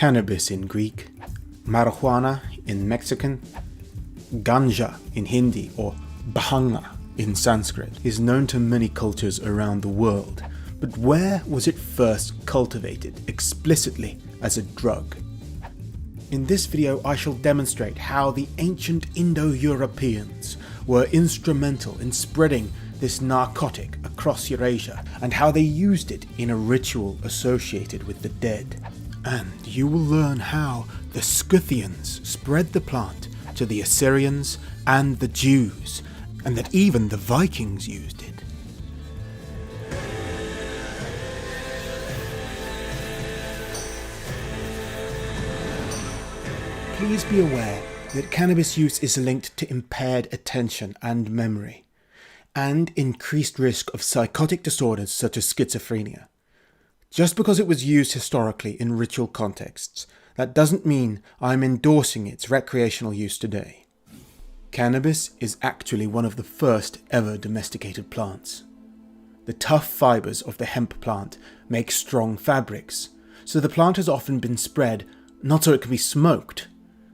Cannabis in Greek, marijuana in Mexican, ganja in Hindi or bhanga in Sanskrit is known to many cultures around the world, but where was it first cultivated explicitly as a drug? In this video I shall demonstrate how the ancient Indo-Europeans were instrumental in spreading this narcotic across Eurasia and how they used it in a ritual associated with the dead. And you will learn how the Scythians spread the plant to the Assyrians and the Jews, and that even the Vikings used it. Please be aware that cannabis use is linked to impaired attention and memory, and increased risk of psychotic disorders such as schizophrenia. Just because it was used historically in ritual contexts, that doesn't mean I'm endorsing its recreational use today. Cannabis is actually one of the first ever domesticated plants. The tough fibers of the hemp plant make strong fabrics, so the plant has often been spread not so it can be smoked,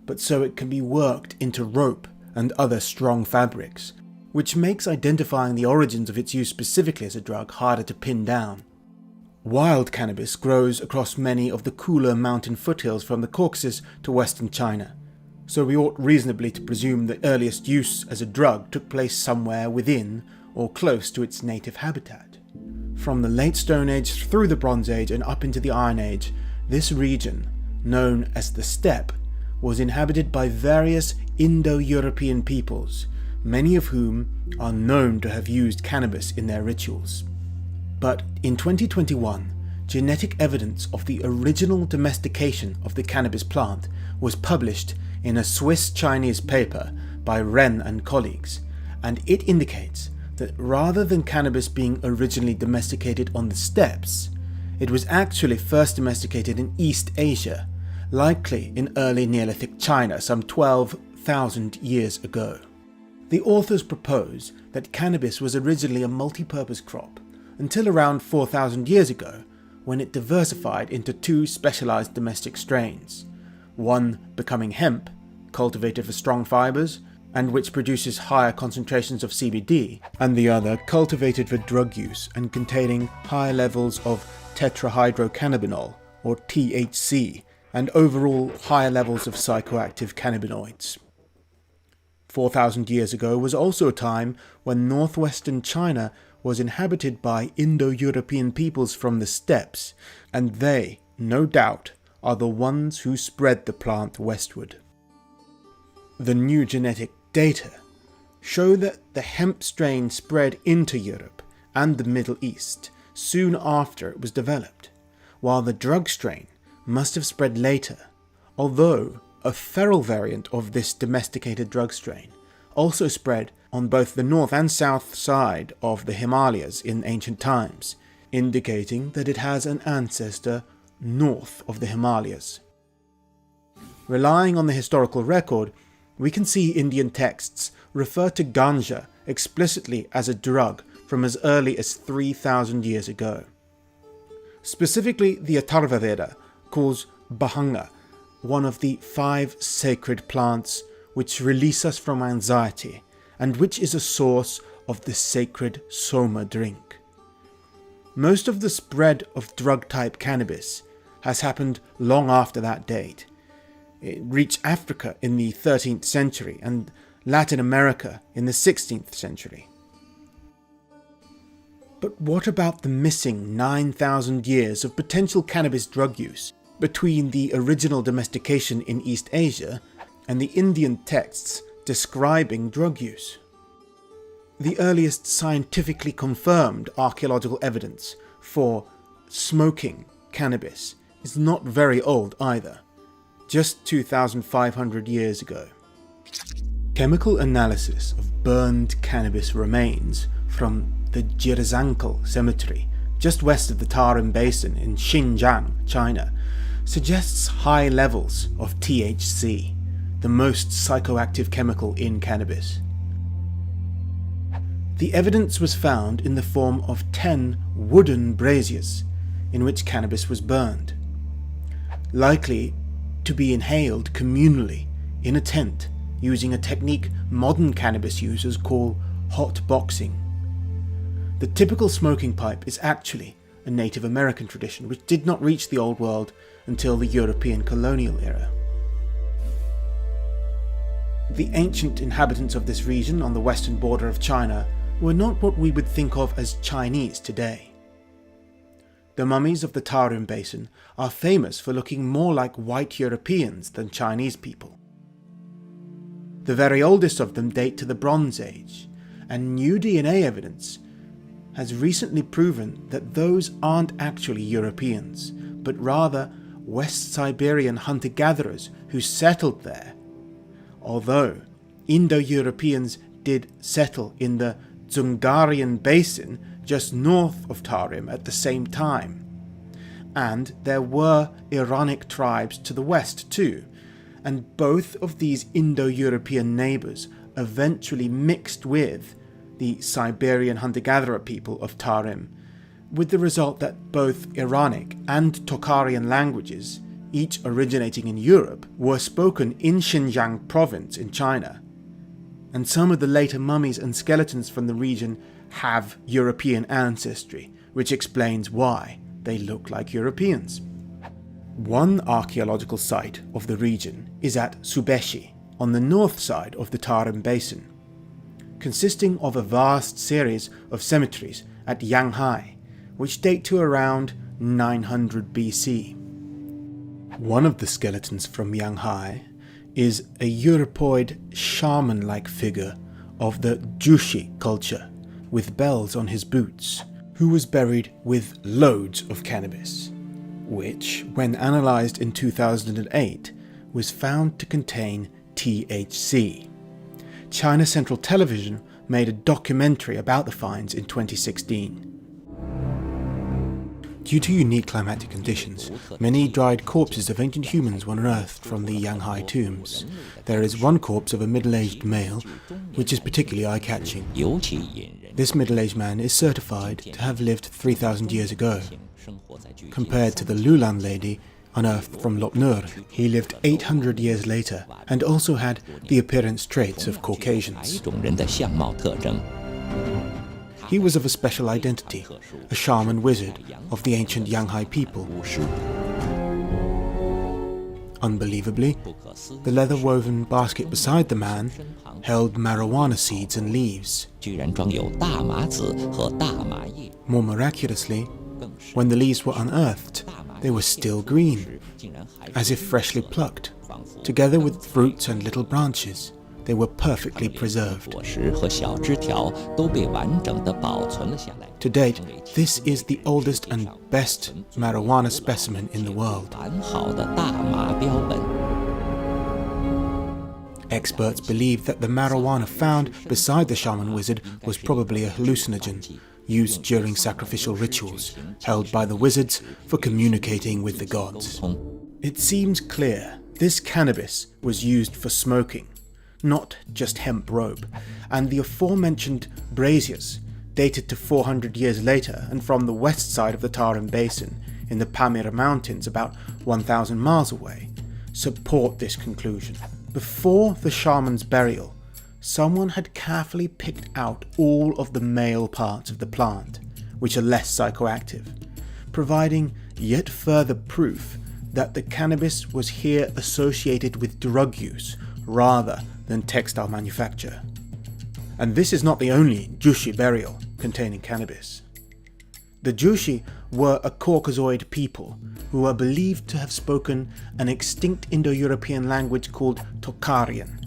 but so it can be worked into rope and other strong fabrics, which makes identifying the origins of its use specifically as a drug harder to pin down. Wild cannabis grows across many of the cooler mountain foothills from the Caucasus to western China, so we ought reasonably to presume the earliest use as a drug took place somewhere within or close to its native habitat. From the late Stone Age through the Bronze Age and up into the Iron Age, this region, known as the steppe, was inhabited by various Indo-European peoples, many of whom are known to have used cannabis in their rituals. But in 2021, genetic evidence of the original domestication of the cannabis plant was published in a Swiss-Chinese paper by Ren and colleagues, and it indicates that rather than cannabis being originally domesticated on the steppes, it was actually first domesticated in East Asia, likely in early Neolithic China some 12,000 years ago. The authors propose that cannabis was originally a multi-purpose crop until around 4,000 years ago, when it diversified into two specialized domestic strains, one becoming hemp, cultivated for strong fibers, and which produces higher concentrations of CBD, and the other cultivated for drug use and containing high levels of tetrahydrocannabinol, or THC, and overall higher levels of psychoactive cannabinoids. 4,000 years ago was also a time when northwestern China was inhabited by Indo-European peoples from the steppes, and they, no doubt, are the ones who spread the plant westward. The new genetic data show that the hemp strain spread into Europe and the Middle East soon after it was developed, while the drug strain must have spread later, although a feral variant of this domesticated drug strain also spread on both the north and south side of the Himalayas in ancient times, indicating that it has an ancestor north of the Himalayas. Relying on the historical record, we can see Indian texts refer to ganja explicitly as a drug from as early as 3,000 years ago. Specifically, the Atharva Veda calls bhanga one of the 5 sacred plants which release us from anxiety, and which is a source of the sacred soma drink. Most of the spread of drug-type cannabis has happened long after that date. It reached Africa in the 13th century and Latin America in the 16th century. But what about the missing 9,000 years of potential cannabis drug use between the original domestication in East Asia and the Indian texts describing drug use? The earliest scientifically confirmed archaeological evidence for smoking cannabis is not very old either, just 2,500 years ago. Chemical analysis of burned cannabis remains from the Jirzhankal cemetery just west of the Tarim Basin in Xinjiang, China, suggests high levels of THC, the most psychoactive chemical in cannabis. The evidence was found in the form of 10 wooden braziers in which cannabis was burned. likely to be inhaled communally in a tent using a technique modern cannabis users call hot boxing. The typical smoking pipe is actually a Native American tradition which did not reach the Old World until the European colonial era. The ancient inhabitants of this region on the western border of China were not what we would think of as Chinese today. The mummies of the Tarim Basin are famous for looking more like white Europeans than Chinese people. The very oldest of them date to the Bronze Age, and new DNA evidence has recently proven that those aren't actually Europeans, but rather West Siberian hunter-gatherers who settled there. Although Indo-Europeans did settle in the Dzungarian Basin just north of Tarim at the same time. And there were Iranic tribes to the west too, and both of these Indo-European neighbours eventually mixed with the Siberian hunter-gatherer people of Tarim, with the result that both Iranic and Tocharian languages, each originating in Europe, were spoken in Xinjiang province in China. And some of the later mummies and skeletons from the region have European ancestry, which explains why they look like Europeans. One archaeological site of the region is at Subeshi, on the north side of the Tarim Basin, consisting of a vast series of cemeteries at Yanghai, which date to around 900 BC. One of the skeletons from Yanghai is a Europoid shaman-like figure of the Jushi culture, with bells on his boots, who was buried with loads of cannabis, which, when analysed in 2008, was found to contain THC. China Central Television made a documentary about the finds in 2016. Due to unique climatic conditions, many dried corpses of ancient humans were unearthed from the Yanghai tombs. There is one corpse of a middle-aged male, which is particularly eye-catching. This middle-aged man is certified to have lived 3,000 years ago. Compared to the Lulan lady unearthed from Lop Nur, he lived 800 years later and also had the appearance traits of Caucasians. He was of a special identity, a shaman wizard of the ancient Yanghai people. Unbelievably, the leather-woven basket beside the man held marijuana seeds and leaves. More miraculously, when the leaves were unearthed, they were still green, as if freshly plucked. Together with fruits and little branches, they were perfectly preserved. To date, this is the oldest and best marijuana specimen in the world. Experts believe that the marijuana found beside the shaman wizard was probably a hallucinogen, used during sacrificial rituals, held by the wizards for communicating with the gods. It seems clear this cannabis was used for smoking, not just hemp rope, and the aforementioned braziers, dated to 400 years later and from the west side of the Tarim Basin in the Pamir Mountains about 1,000 miles away, support this conclusion. Before the shaman's burial, someone had carefully picked out all of the male parts of the plant, which are less psychoactive, providing yet further proof that the cannabis was here associated with drug use rather than textile manufacture. And this is not the only Jushi burial containing cannabis. The Jushi were a Caucasoid people who are believed to have spoken an extinct Indo-European language called Tocharian.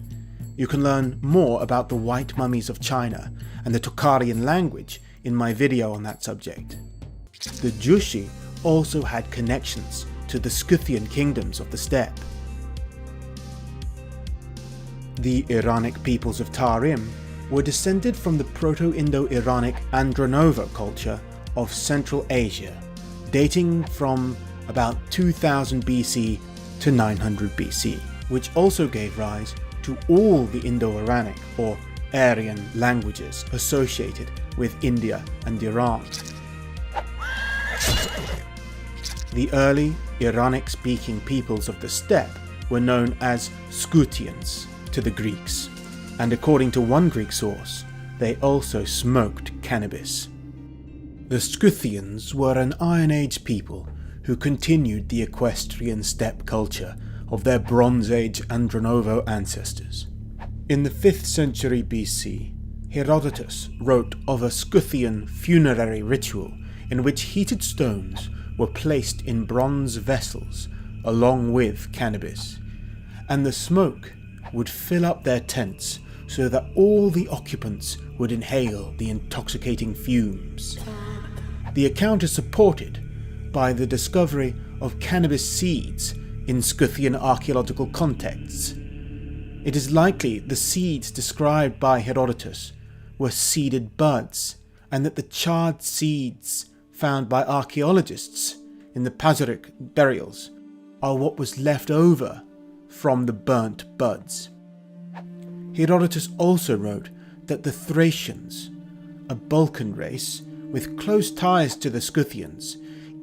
You can learn more about the white mummies of China and the Tocharian language in my video on that subject. The Jushi also had connections to the Scythian kingdoms of the steppe. The Iranic peoples of Tarim were descended from the Proto-Indo-Iranic Andronova culture of Central Asia, dating from about 2000 BC to 900 BC, which also gave rise to all the Indo-Iranic or Aryan languages associated with India and Iran. The early Iranic-speaking peoples of the steppe were known as Scythians to the Greeks, and according to one Greek source, they also smoked cannabis. The Scythians were an Iron Age people who continued the equestrian steppe culture of their Bronze Age Andronovo ancestors. In the 5th century BC, Herodotus wrote of a Scythian funerary ritual in which heated stones were placed in bronze vessels along with cannabis, and the smoke would fill up their tents so that all the occupants would inhale the intoxicating fumes. The account is supported by the discovery of cannabis seeds in Scythian archaeological contexts. It is likely the seeds described by Herodotus were seeded buds, and that the charred seeds found by archaeologists in the Pazyryk burials are what was left over from the burnt buds. Herodotus also wrote that the Thracians, a Balkan race with close ties to the Scythians,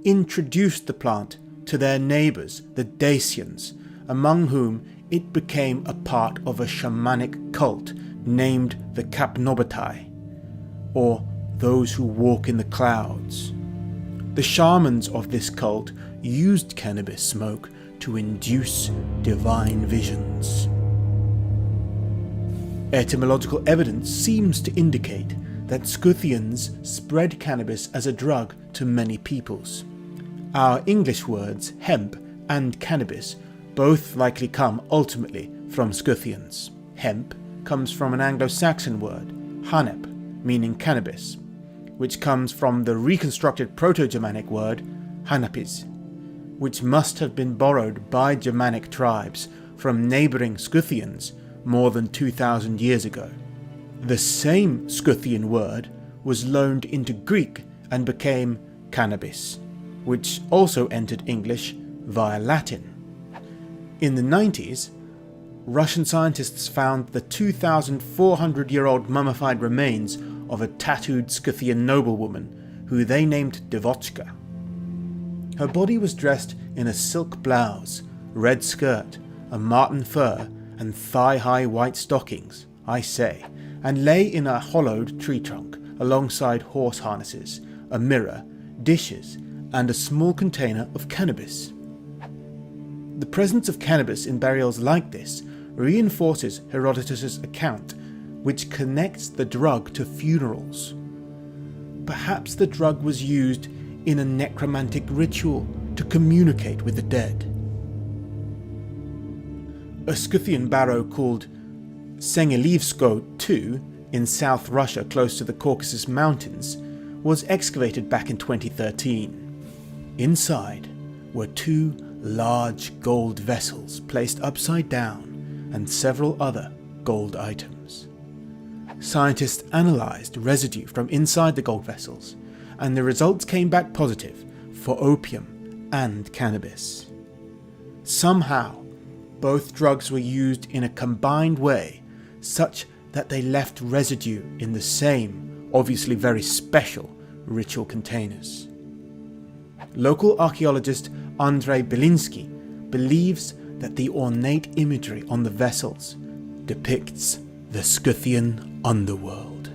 introduced the plant to their neighbours, the Dacians, among whom it became a part of a shamanic cult named the Kapnobatai, or those who walk in the clouds. The shamans of this cult used cannabis smoke to induce divine visions. Etymological evidence seems to indicate that Scythians spread cannabis as a drug to many peoples. Our English words hemp and cannabis both likely come ultimately from Scythians. Hemp comes from an Anglo-Saxon word, hanep, meaning cannabis, which comes from the reconstructed Proto-Germanic word hanapis, which must have been borrowed by Germanic tribes from neighbouring Scythians more than 2,000 years ago. The same Scythian word was loaned into Greek and became cannabis, which also entered English via Latin. In the 90s, Russian scientists found the 2,400-year-old mummified remains of a tattooed Scythian noblewoman who they named Devochka. Her body was dressed in a silk blouse, red skirt, a marten fur, and thigh-high white stockings, I say, and lay in a hollowed tree trunk alongside horse harnesses, a mirror, dishes, and a small container of cannabis. The presence of cannabis in burials like this reinforces Herodotus' account, which connects the drug to funerals. Perhaps the drug was used in a necromantic ritual to communicate with the dead. A Scythian barrow called Sengilivsko II in South Russia close to the Caucasus Mountains was excavated back in 2013. Inside were 2 large gold vessels placed upside down and several other gold items. Scientists analysed residue from inside the gold vessels, and the results came back positive for opium and cannabis. Somehow, both drugs were used in a combined way such that they left residue in the same, obviously very special, ritual containers. Local archaeologist Andrei Belinsky believes that the ornate imagery on the vessels depicts the Scythian underworld.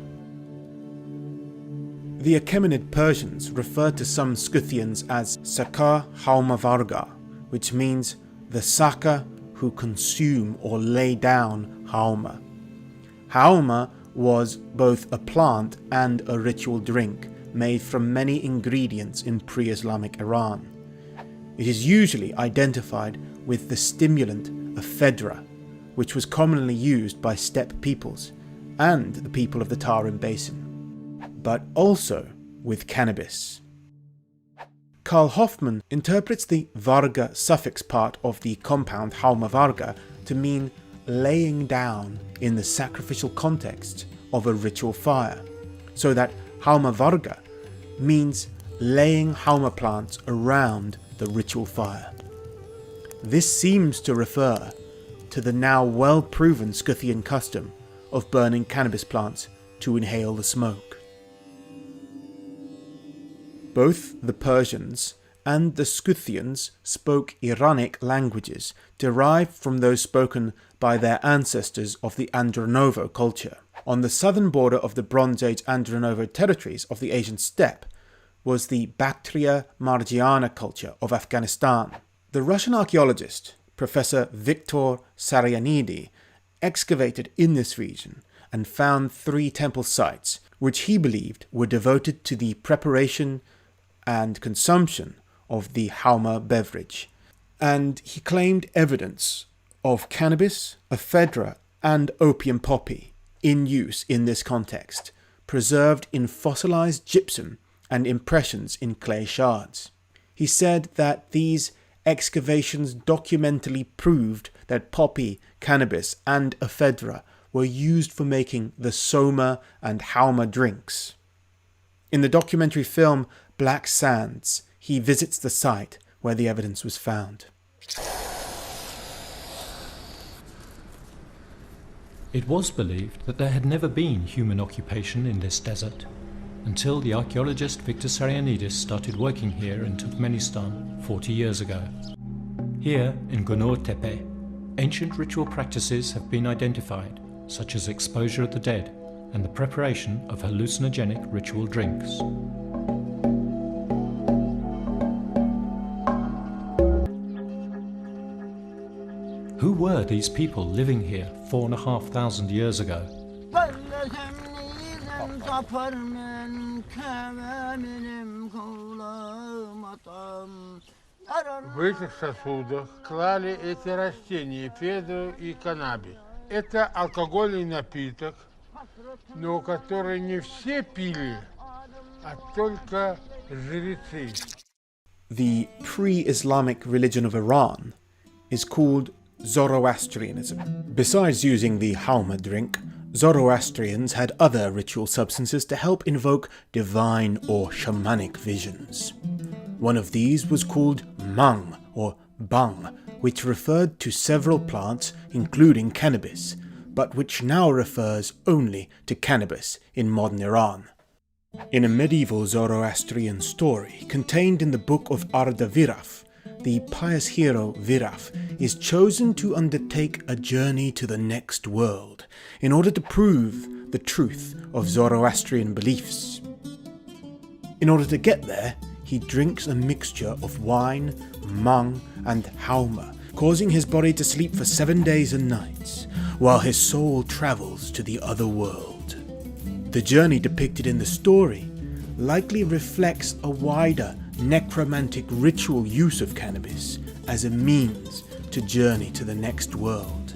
The Achaemenid Persians referred to some Scythians as Sakar Haumavarga, which means the Saka who consume or lay down Hauma. Hauma was both a plant and a ritual drink made from many ingredients in pre-Islamic Iran. It is usually identified with the stimulant ephedra, which was commonly used by steppe peoples and the people of the Tarim Basin, but also with cannabis. Karl Hoffmann interprets the varga suffix part of the compound haumavarga to mean laying down in the sacrificial context of a ritual fire, so that haumavarga means laying hauma plants around the ritual fire. This seems to refer to the now well-proven Scythian custom of burning cannabis plants to inhale the smoke. Both the Persians and the Scythians spoke Iranic languages derived from those spoken by their ancestors of the Andronovo culture. On the southern border of the Bronze Age Andronovo territories of the Asian steppe was the Bactria margiana culture of Afghanistan. The Russian archaeologist, Professor Viktor Saryanidi, excavated in this region and found 3 temple sites which he believed were devoted to the preparation and consumption of the hauma beverage, and he claimed evidence of cannabis, ephedra, and opium poppy in use in this context, preserved in fossilized gypsum and impressions in clay shards. He said that these excavations documentally proved that poppy, cannabis, and ephedra were used for making the soma and hauma drinks. In the documentary film Black Sands, he visits the site where the evidence was found. It was believed that there had never been human occupation in this desert until the archaeologist Viktor Saryanidis started working here in Turkmenistan 40 years ago. Here in Gunur Tepe, ancient ritual practices have been identified, such as exposure of the dead and the preparation of hallucinogenic ritual drinks. Who were these people living here 4,500 years ago? В этих сосудах клали эти растения, эфедру и каннабис. Это алкогольный напиток, но который не все пили, а только жрецы. The pre-Islamic religion of Iran is called Zoroastrianism. Besides using the hauma drink, Zoroastrians had other ritual substances to help invoke divine or shamanic visions. One of these was called mang or bang, which referred to several plants including cannabis, but which now refers only to cannabis in modern Iran. In a medieval Zoroastrian story contained in the book of Arda Viraf, the pious hero Viraf is chosen to undertake a journey to the next world in order to prove the truth of Zoroastrian beliefs. In order to get there, he drinks a mixture of wine, mang, and hauma, causing his body to sleep for 7 days and nights, while his soul travels to the other world. The journey depicted in the story likely reflects a wider necromantic ritual use of cannabis as a means to journey to the next world.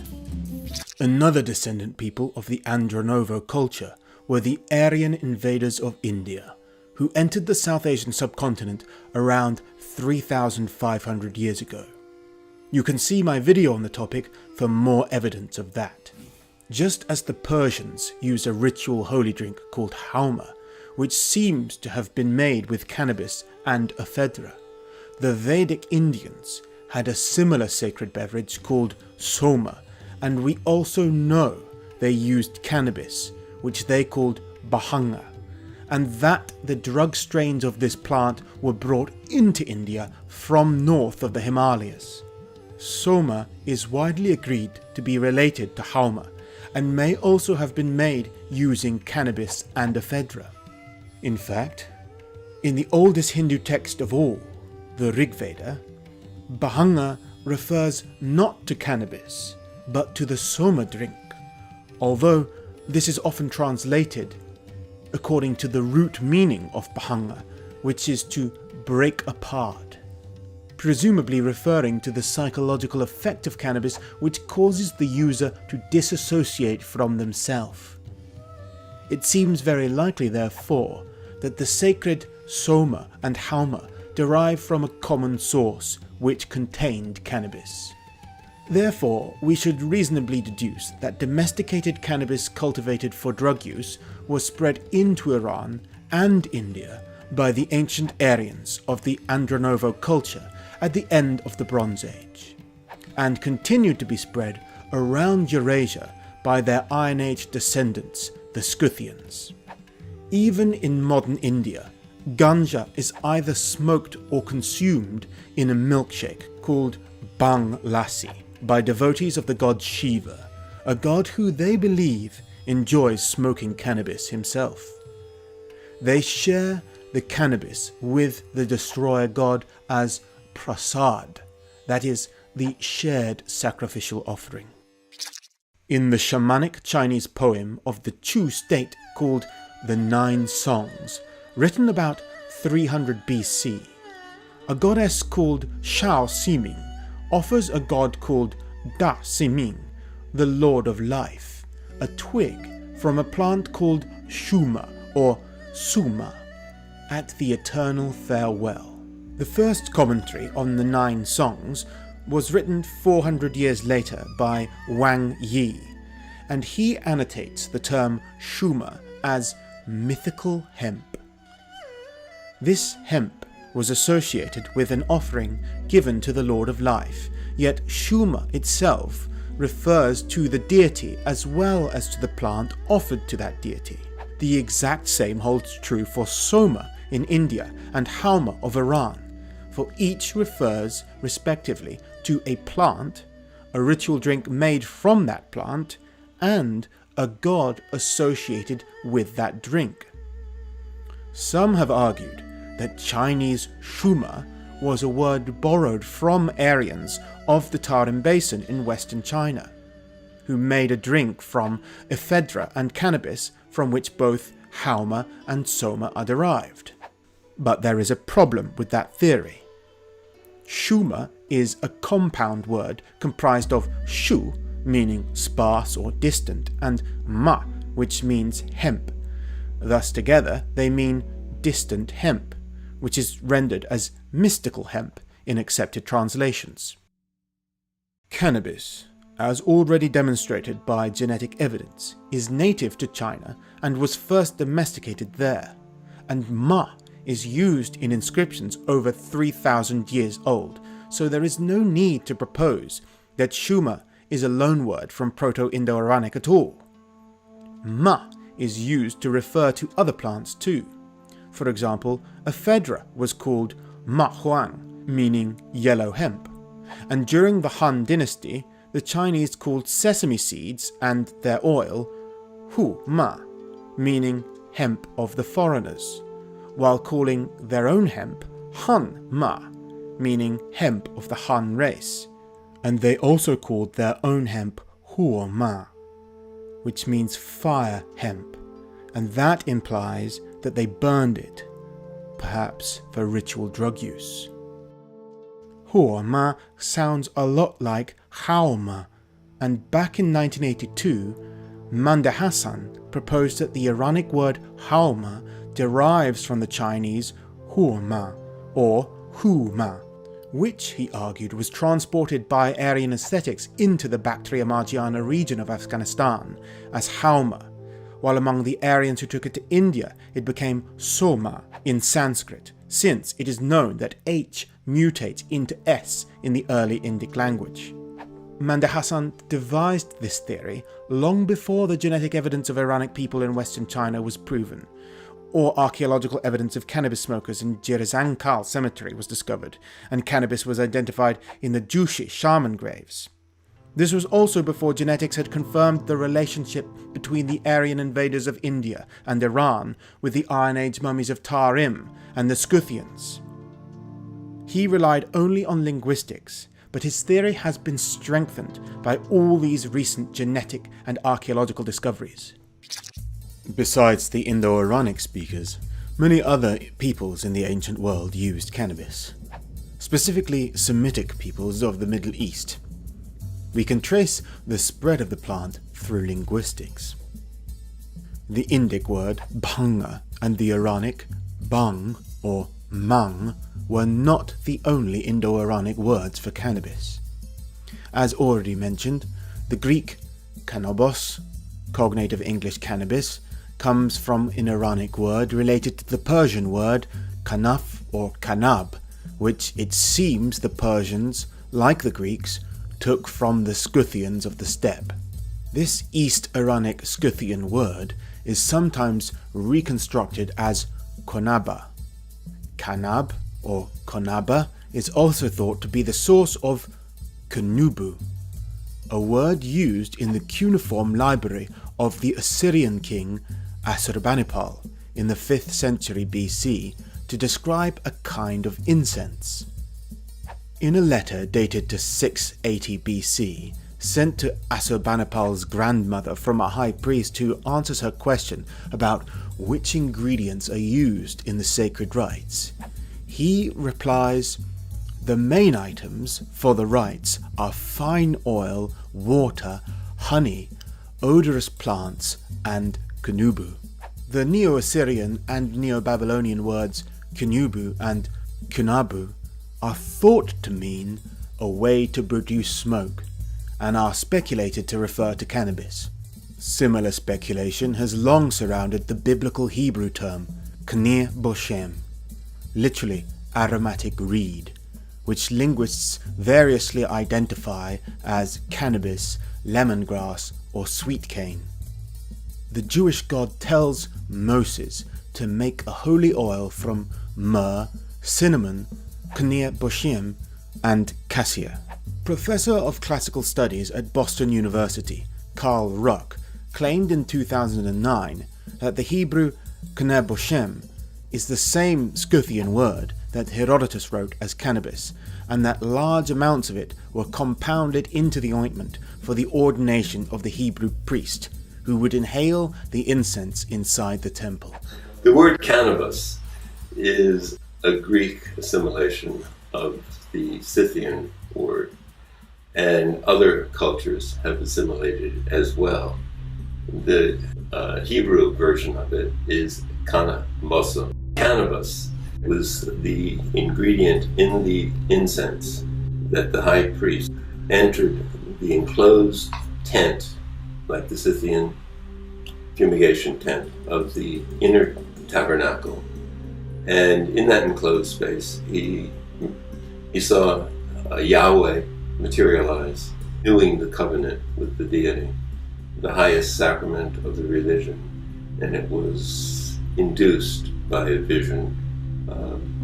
Another descendant people of the Andronovo culture were the Aryan invaders of India, who entered the South Asian subcontinent around 3,500 years ago. You can see my video on the topic for more evidence of that. Just as the Persians use a ritual holy drink called hauma, which seems to have been made with cannabis and ephedra, the Vedic Indians had a similar sacred beverage called soma, and we also know they used cannabis, which they called bhanga, and that the drug strains of this plant were brought into India from north of the Himalayas. Soma is widely agreed to be related to hauma, and may also have been made using cannabis and ephedra. In fact, in the oldest Hindu text of all, the Rig Veda, bhanga refers not to cannabis, but to the soma drink, although this is often translated according to the root meaning of bhanga, which is to break apart, presumably referring to the psychological effect of cannabis which causes the user to disassociate from themselves. It seems very likely, therefore, that the sacred soma and hauma derive from a common source which contained cannabis. Therefore, we should reasonably deduce that domesticated cannabis cultivated for drug use was spread into Iran and India by the ancient Aryans of the Andronovo culture at the end of the Bronze Age, and continued to be spread around Eurasia by their Iron Age descendants, the Scythians. Even in modern India, Ganja is either smoked or consumed in a milkshake called Bang Lassi by devotees of the god Shiva, a god who they believe enjoys smoking cannabis himself. They share the cannabis with the destroyer god as prasad, that is, the shared sacrificial offering. In the shamanic Chinese poem of the Chu state called The Nine Songs, written about 300 BC, a goddess called Shao Siming offers a god called Da Siming, the Lord of Life, a twig from a plant called Shuma or Suma, at the eternal farewell. The first commentary on the Nine Songs was written 400 years later by Wang Yi, and he annotates the term Shuma as mythical hemp. This hemp was associated with an offering given to the Lord of Life, yet Shuma itself refers to the deity as well as to the plant offered to that deity. The exact same holds true for Soma in India and Hauma of Iran, for each refers respectively to a plant, a ritual drink made from that plant, and a god associated with that drink. Some have argued that Chinese Shuma was a word borrowed from Aryans of the Tarim Basin in western China, who made a drink from ephedra and cannabis from which both Hauma and Soma are derived. But there is a problem with that theory. Shuma is a compound word comprised of shu, meaning sparse or distant, and ma, which means hemp. Thus together they mean distant hemp, which is rendered as mystical hemp in accepted translations. Cannabis, as already demonstrated by genetic evidence, is native to China and was first domesticated there, and ma is used in inscriptions over 3,000 years old, so there is no need to propose that Shuma is a loanword from Proto-Indo-Iranic at all. Ma is used to refer to other plants too. For example, ephedra was called ma huang, meaning yellow hemp, and during the Han dynasty, the Chinese called sesame seeds and their oil hu ma, meaning hemp of the foreigners, while calling their own hemp Han ma, meaning hemp of the Han race, and they also called their own hemp Huo ma, which means fire hemp, and that implies that they burned it, perhaps for ritual drug use. Huo ma sounds a lot like Haoma, and back in 1982, Manda Hassan proposed that the Iranic word Haoma derives from the Chinese Huo ma or Hu ma, which, he argued, was transported by Aryan aesthetics into the Bactria Margiana region of Afghanistan as Hauma, while among the Aryans who took it to India it became Soma in Sanskrit, since it is known that H mutates into S in the early Indic language. Manda Hassan devised this theory long before the genetic evidence of Iranic people in western China was proven, or archaeological evidence of cannabis smokers in Jirzangkal cemetery was discovered, and cannabis was identified in the Jushi shaman graves. This was also before genetics had confirmed the relationship between the Aryan invaders of India and Iran with the Iron Age mummies of Tarim and the Scythians. He relied only on linguistics, but his theory has been strengthened by all these recent genetic and archaeological discoveries. Besides the Indo-Iranic speakers, many other peoples in the ancient world used cannabis, specifically Semitic peoples of the Middle East. We can trace the spread of the plant through linguistics. The Indic word bhanga and the Iranic bang or mang were not the only Indo-Iranic words for cannabis. As already mentioned, the Greek cannabis, cognate of English cannabis, comes from an Iranic word related to the Persian word kanaf or kanab, which it seems the Persians, like the Greeks, took from the Scythians of the steppe. This East Iranic Scythian word is sometimes reconstructed as konaba, Kanab or Konaba is also thought to be the source of Kunubu, a word used in the cuneiform library of the Assyrian king Assurbanipal in the 5th century BC to describe a kind of incense. In a letter dated to 680 BC, sent to Assurbanipal's grandmother from a high priest who answers her question about which ingredients are used in the sacred rites, he replies, "The main items for the rites are fine oil, water, honey, odorous plants, and kunubu." The Neo-Assyrian and Neo-Babylonian words kunubu and kunabu are thought to mean a way to produce smoke, and are speculated to refer to cannabis. Similar speculation has long surrounded the biblical Hebrew term knir boshem, literally aromatic reed, which linguists variously identify as cannabis, lemongrass, or sweet cane. The Jewish God tells Moses to make a holy oil from myrrh, cinnamon, knir boshem, and cassia. Professor of Classical Studies at Boston University, Carl Ruck, claimed in 2009 that the Hebrew knir boshem is the same Scythian word that Herodotus wrote as cannabis, and that large amounts of it were compounded into the ointment for the ordination of the Hebrew priest, who would inhale the incense inside the temple. The word cannabis is a Greek assimilation of the Scythian word, and other cultures have assimilated it as well. The Hebrew version of it is cannabis. Cannabis was the ingredient in the incense that the high priest entered the enclosed tent, like the Scythian fumigation tent of the inner tabernacle. And in that enclosed space, he saw Yahweh materialize, doing the covenant with the deity, the highest sacrament of the religion, and it was induced by a vision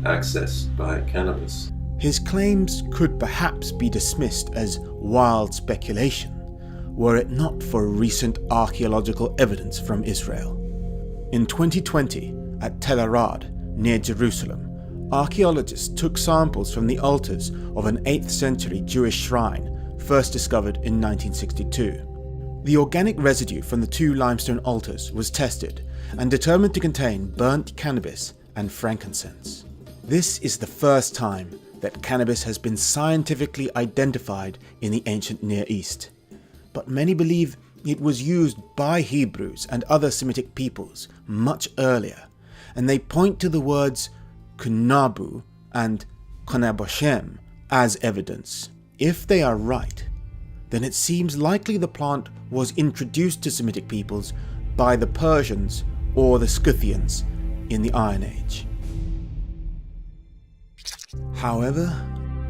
accessed by cannabis. His claims could perhaps be dismissed as wild speculation, were it not for recent archaeological evidence from Israel. In 2020, at Tel Arad, near Jerusalem, archaeologists took samples from the altars of an 8th century Jewish shrine first discovered in 1962. The organic residue from the 2 limestone altars was tested and determined to contain burnt cannabis and frankincense. This is the first time that cannabis has been scientifically identified in the ancient Near East, but many believe it was used by Hebrews and other Semitic peoples much earlier, and they point to the words kunabu and knir boshem as evidence. If they are right, then it seems likely the plant was introduced to Semitic peoples by the Persians or the Scythians in the Iron Age. However,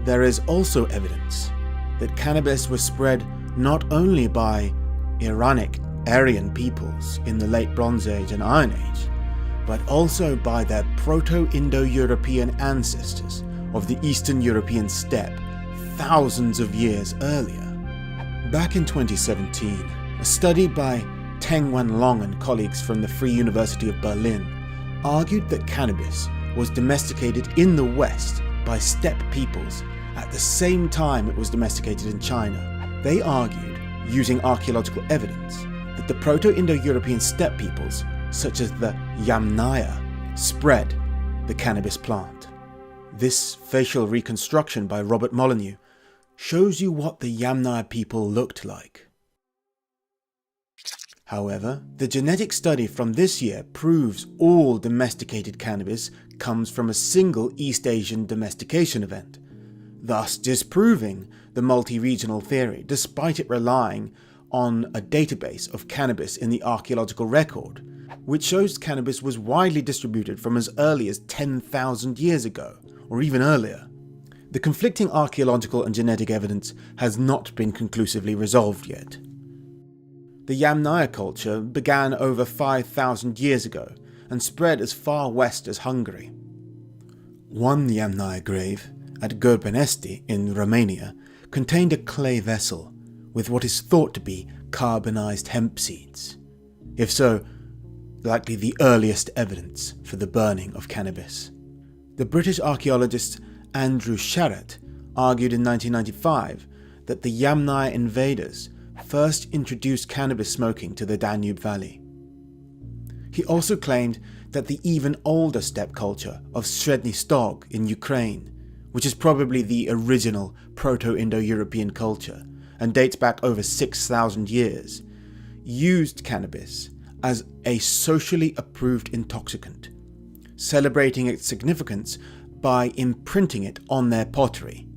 there is also evidence that cannabis was spread not only by Iranic Aryan peoples in the late Bronze Age and Iron Age, but also by their Proto-Indo-European ancestors of the Eastern European steppe thousands of years earlier. Back in 2017, a study by Teng Wanlong and colleagues from the Free University of Berlin argued that cannabis was domesticated in the West by steppe peoples at the same time it was domesticated in China. They argued, using archaeological evidence, that the Proto-Indo-European steppe peoples, such as the Yamnaya, spread the cannabis plant. This facial reconstruction by Robert Molyneux shows you what the Yamnaya people looked like. However, the genetic study from this year proves all domesticated cannabis comes from a single East Asian domestication event, thus disproving the multi-regional theory despite it relying on a database of cannabis in the archaeological record, which shows cannabis was widely distributed from as early as 10,000 years ago, or even earlier. The conflicting archaeological and genetic evidence has not been conclusively resolved yet. The Yamnaya culture began over 5,000 years ago and spread as far west as Hungary. One Yamnaya grave at Gurbenesti in Romania contained a clay vessel with what is thought to be carbonized hemp seeds. If so, likely the earliest evidence for the burning of cannabis. The British archaeologist Andrew Sharratt argued in 1995 that the Yamnaya invaders first introduced cannabis smoking to the Danube Valley. He also claimed that the even older steppe culture of Sredny Stog in Ukraine, which is probably the original Proto-Indo-European culture and dates back over 6,000 years, used cannabis as a socially approved intoxicant, celebrating its significance by imprinting it on their pottery.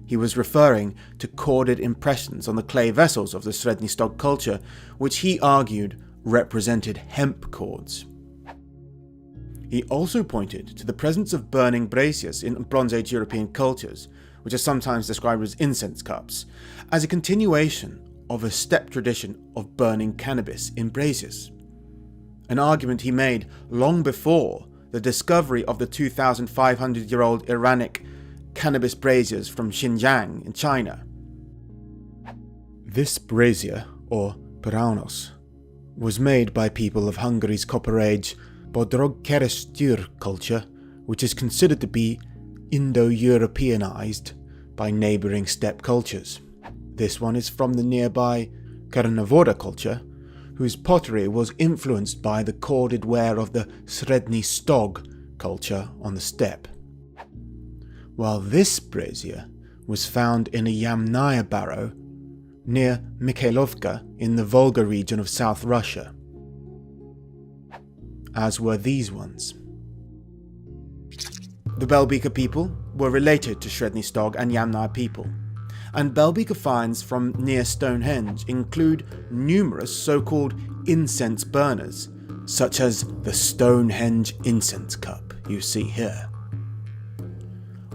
He was referring to corded impressions on the clay vessels of the Sredny Stog culture, which he argued represented hemp cords. He also pointed to the presence of burning braziers in Bronze Age European cultures, which are sometimes described as incense cups, as a continuation of a steppe tradition of burning cannabis in braziers. An argument he made long before the discovery of the 2,500-year-old Iranic cannabis braziers from Xinjiang in China. This brazier, or Braunos, was made by people of Hungary's Copper Age Bodrogkeresztúr culture, which is considered to be Indo-Europeanized by neighbouring steppe cultures. This one is from the nearby Karnavoda culture, whose pottery was influenced by the corded ware of the Sredny Stog culture on the steppe. While this brazier was found in a Yamnaya barrow near Mikhailovka in the Volga region of South Russia, as were these ones. The Belbeka people were related to Sredny Stog and Yamnaya people, and Belbeka finds from near Stonehenge include numerous so-called incense burners, such as the Stonehenge incense cup you see here.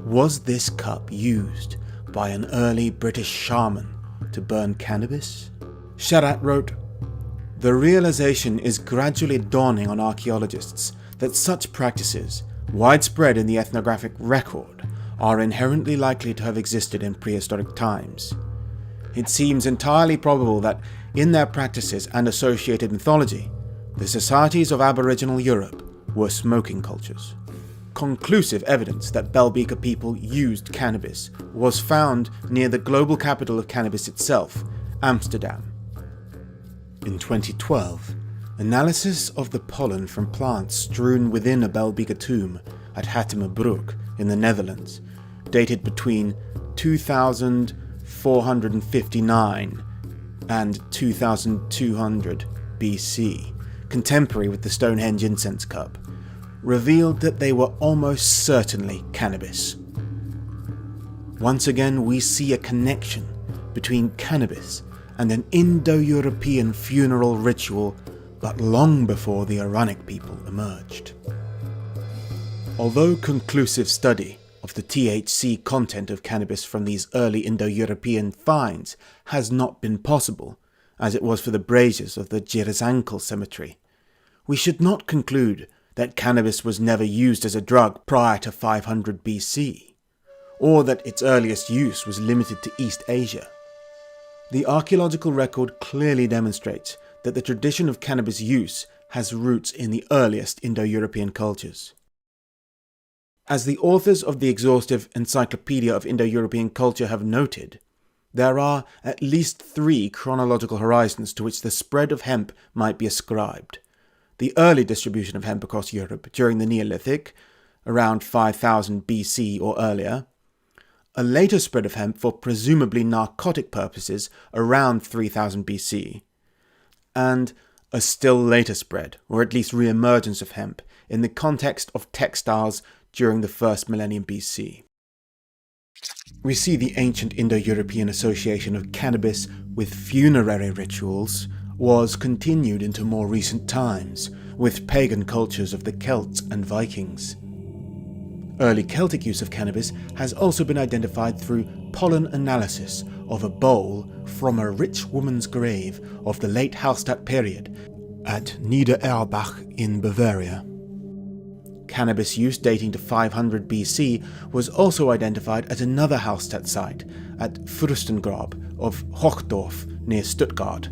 Was this cup used by an early British shaman to burn cannabis? Sharratt wrote, "The realization is gradually dawning on archaeologists that such practices, widespread in the ethnographic record, are inherently likely to have existed in prehistoric times. It seems entirely probable that, in their practices and associated mythology, the societies of Aboriginal Europe were smoking cultures." Conclusive evidence that Belbeka people used cannabis was found near the global capital of cannabis itself, Amsterdam. In 2012, analysis of the pollen from plants strewn within a Belbeka tomb at Hattemerbroek in the Netherlands, dated between 2459 and 2200 BC, contemporary with the Stonehenge incense cup, revealed that they were almost certainly cannabis. Once again, we see a connection between cannabis and an Indo-European funeral ritual, but long before the Iranic people emerged. Although conclusive study of the THC content of cannabis from these early Indo-European finds has not been possible, as it was for the braziers of the Dzierżankel cemetery, we should not conclude that cannabis was never used as a drug prior to 500 BC, or that its earliest use was limited to East Asia. The archaeological record clearly demonstrates that the tradition of cannabis use has roots in the earliest Indo-European cultures. As the authors of the exhaustive Encyclopedia of Indo-European Culture have noted, there are at least 3 chronological horizons to which the spread of hemp might be ascribed. The early distribution of hemp across Europe during the Neolithic, around 5000 BC or earlier, a later spread of hemp for presumably narcotic purposes around 3000 BC, and a still later spread, or at least re-emergence of hemp, in the context of textiles during the first millennium BC. We see the ancient Indo-European association of cannabis with funerary rituals was continued into more recent times with pagan cultures of the Celts and Vikings. Early Celtic use of cannabis has also been identified through pollen analysis of a bowl from a rich woman's grave of the late Hallstatt period at Niedererbach in Bavaria. Cannabis use dating to 500 BC was also identified at another Hallstatt site at Fürstengrab of Hochdorf near Stuttgart.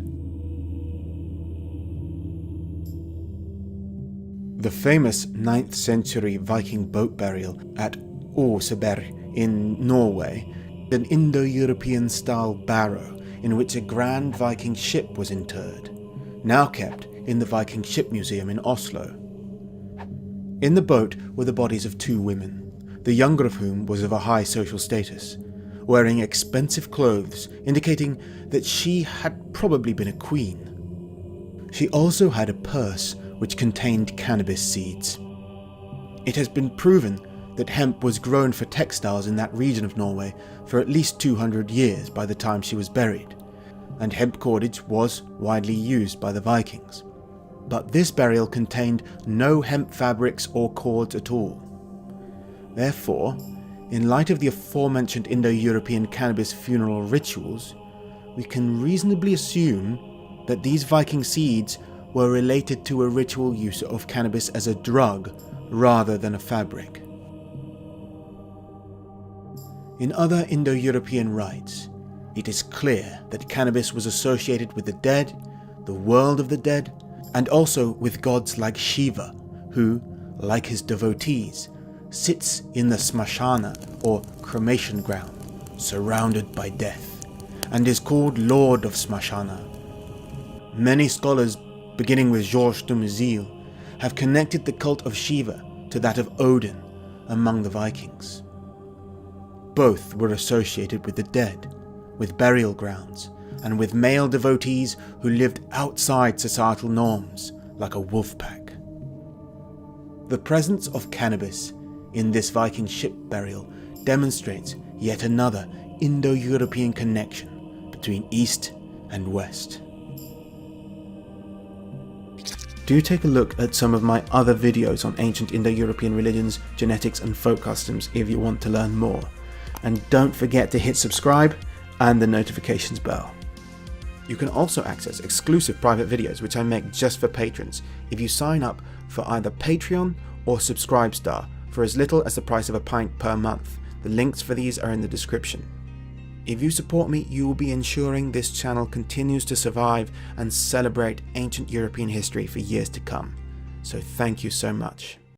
The famous 9th century Viking boat burial at Oseberg in Norway, an Indo-European style barrow in which a grand Viking ship was interred, now kept in the Viking Ship Museum in Oslo. In the boat were the bodies of 2 women, the younger of whom was of a high social status, wearing expensive clothes indicating that she had probably been a queen. She also had a purse which contained cannabis seeds. It has been proven that hemp was grown for textiles in that region of Norway for at least 200 years by the time she was buried, and hemp cordage was widely used by the Vikings. But this burial contained no hemp fabrics or cords at all. Therefore, in light of the aforementioned Indo-European cannabis funeral rituals, we can reasonably assume that these Viking seeds were related to a ritual use of cannabis as a drug rather than a fabric. In other Indo-European rites, it is clear that cannabis was associated with the dead, the world of the dead, and also with gods like Shiva, who, like his devotees, sits in the smashana or cremation ground, surrounded by death, and is called Lord of Smashana. Many scholars, beginning with Georges de Muzil, have connected the cult of Shiva to that of Odin among the Vikings. Both were associated with the dead, with burial grounds, and with male devotees who lived outside societal norms, like a wolf pack. The presence of cannabis in this Viking ship burial demonstrates yet another Indo-European connection between East and West. Do take a look at some of my other videos on ancient Indo-European religions, genetics and folk customs if you want to learn more. And don't forget to hit subscribe and the notifications bell. You can also access exclusive private videos which I make just for patrons if you sign up for either Patreon or Subscribestar for as little as the price of a pint per month. The links for these are in the description. If you support me, you will be ensuring this channel continues to survive and celebrate ancient European history for years to come. So thank you so much.